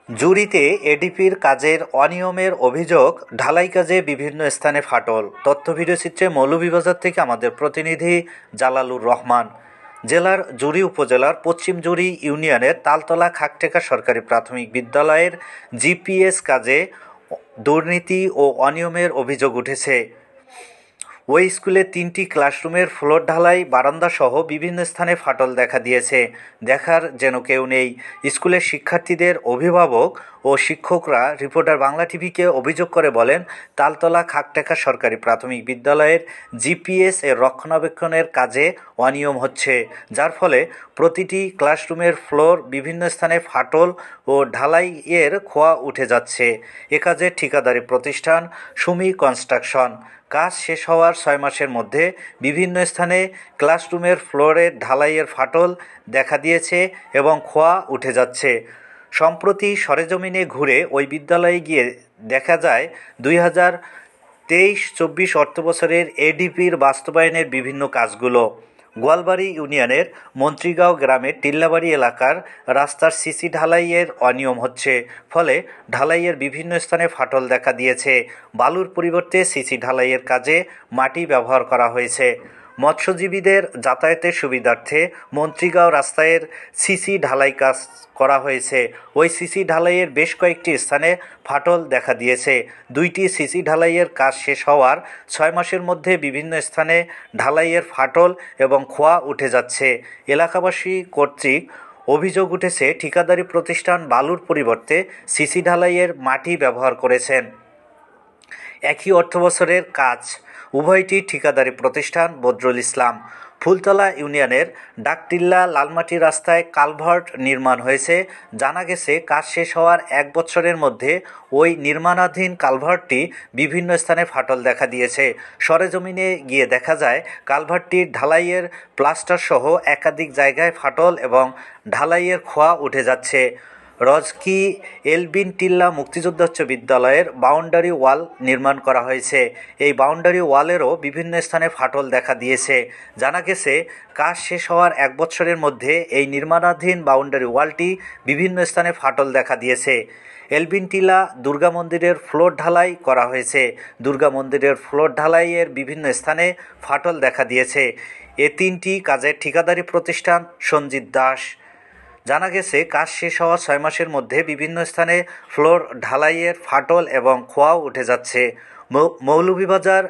জুরিতে এডিপির কাজের অনিয়মের অভিযোগ, ঢালাই কাজে বিভিন্ন স্থানে ফাটল। তথ্য ভিডিওচিত্রে মৌলভীবাজার থেকে আমাদের প্রতিনিধি জালালুর রহমান। জেলার জুরি উপজেলার পশ্চিম জুরি ইউনিয়নের তালতলা খাকটেকা সরকারি প্রাথমিক বিদ্যালয়ের জিপিএস কাজে দুর্নীতি ও অনিয়মের অভিযোগ উঠেছে। ওই স্কুলে 3টি ক্লাসরুমের ফ্লোর ঢালাই, বারান্দাসহ বিভিন্ন স্থানে ফাটল দেখা দিয়েছে। দেখার যেন কেউ নেই। স্কুলের শিক্ষার্থীদের অভিভাবক ও শিক্ষকরা রিপোর্টার বাংলা টিভিকে অভিযোগ করে বলেন, তালতলা খাকটেকা সরকারি প্রাথমিক বিদ্যালয়ের জিপিএস এর রক্ষণাবেক্ষণের কাজে অনিয়ম হচ্ছে, যার ফলে প্রতিটি ক্লাসরুমের ফ্লোর বিভিন্ন স্থানে ফাটল ও ঢালাইয়ের খোয়া উঠে যাচ্ছে। এ কাজের ঠিকাদারি প্রতিষ্ঠান সুমি কনস্ট্রাকশন। কাজ শেষ হওয়ার 6 মাসের মধ্যে বিভিন্ন স্থানে ক্লাসরুমের ফ্লোরের ঢালাইয়ের ফাটল দেখা দিয়েছে এবং খোয়া উঠে যাচ্ছে। সম্প্রতি সরেজমিনে ঘুরে ওই বিদ্যালয়ে গিয়ে দেখা যায় 2023-24 অর্থবছরের এডিপির বাস্তবায়নের বিভিন্ন কাজগুলো। গোয়ালবাড়ি ইউনিয়নের মন্ত্রীগাঁও গ্রামের টিল্লাবাড়ি এলাকার রাস্তার সিসি ঢালাইয়ের অনিয়ম হচ্ছে, ফলে ঢালাইয়ের বিভিন্ন স্থানে ফাটল দেখা দিয়েছে। বালুর পরিবর্তে সিসি ঢালাইয়ের কাজে মাটি ব্যবহার করা হয়েছে। মৎস্যজীবীদের যাতায়াতের সুবিধার্থে মন্ত্রীগাঁও রাস্তায় সিসি ঢালাই কাজ করা হয়েছে। ওই সিসি ঢালাইয়ের বেশ কয়েকটি স্থানে ফাটল দেখা দিয়েছে। 2টি সিসি ঢালাইয়ের কাজ শেষ হওয়ার 6 মাসের মধ্যে বিভিন্ন স্থানে ঢালাইয়ের ফাটল এবং খোয়া উঠে যাচ্ছে। এলাকাবাসী কর্তৃক অভিযোগ উঠেছে, ঠিকাদারি প্রতিষ্ঠান বালুর পরিবর্তে সিসি ঢালাইয়ের মাটি ব্যবহার করেছেন। একই অর্থবছরের কাজ। উভয়টি ঠিকাদারি প্রতিষ্ঠান বদরুল ইসলাম। ফুলতলা ইউনিয়নের ডাকটিল্লা লালমাটি রাস্তায় কালভার্ট নির্মাণ হয়েছে। জানা গেছে, কাজ শেষ হওয়ার 1 বছরের মধ্যে ওই নির্মাণাধীন কালভার্টটি বিভিন্ন স্থানে ফাটল দেখা দিয়েছে। সরেজমিনে গিয়ে দেখা যায়, কালভার্টটির ঢালাইয়ের প্লাস্টার সহ একাধিক জায়গায় ফাটল এবং ঢালাইয়ের খোয়া উঠে যাচ্ছে। রজকি এলবিন টিল্লা মুক্তিযোদ্ধা উচ্চ বিদ্যালয়ের বাউন্ডারি ওয়াল নির্মাণ করা হয়েছে। এই বাউন্ডারি ওয়ালেরও বিভিন্ন স্থানে ফাটল দেখা দিয়েছে। জানা গেছে, কাজ শেষ হওয়ার 1 বছরের মধ্যে এই নির্মাণাধীন বাউন্ডারি ওয়ালটি বিভিন্ন স্থানে ফাটল দেখা দিয়েছে। এলবিন টিলা দুর্গা মন্দিরের ফ্লোর ঢালাই করা হয়েছে। দুর্গা মন্দিরের ফ্লোর ঢালাইয়ের বিভিন্ন স্থানে ফাটল দেখা দিয়েছে। এ 3টি কাজের ঠিকাদারি প্রতিষ্ঠান সঞ্জিত দাস। জানা গেছে, কাজ শেষ হওয়ার 6 মাসের মধ্যে বিভিন্ন স্থানে ফ্লোর ঢালাইয়ের ফাটল এবং খোয়াও উঠে যাচ্ছে। মৌলভীবাজার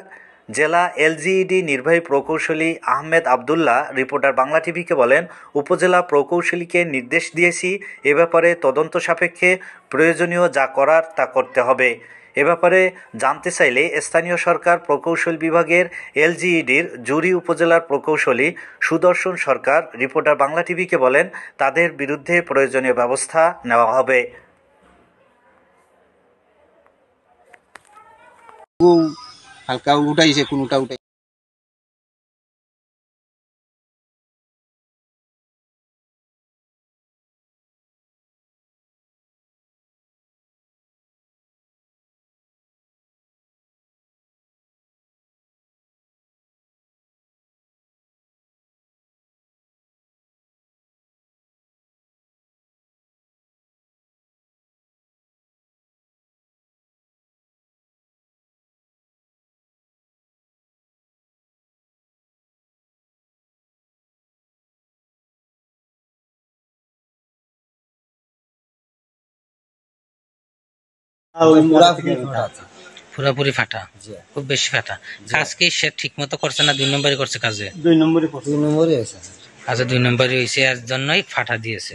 জেলা এলজিইডি নির্বাহী প্রকৌশলী আহমেদ আবদুল্লাহ রিপোর্টার বাংলা টিভিকে বলেন, উপজেলা প্রকৌশলীকে নির্দেশ দিয়েছি, এ ব্যাপারে তদন্ত সাপেক্ষে প্রয়োজনীয় যা করার তা করতে হবে। এ ব্যাপারে জানতে চাইলে স্থানীয় সরকার প্রকৌশল বিভাগের এলজিইডির জুরি উপজেলার প্রকৌশলী সুদর্শন সরকার রিপোর্টার বাংলা টিভিকে বলেন, তাদের বিরুদ্ধে প্রয়োজনীয় ব্যবস্থা নেওয়া হবে। হালকা উঠাইছে, কোনটা উঠাই পুরাপুরি ফাটা, খুব বেশি ফাটা। কাজ কি সে ঠিক মতো করছে না 2 নম্বরই করছে? কাজে 2 নম্বরই হয়েছে। আচ্ছা, 2 নম্বরই হয়েছে, এর জন্যই ফাটা দিয়েছে।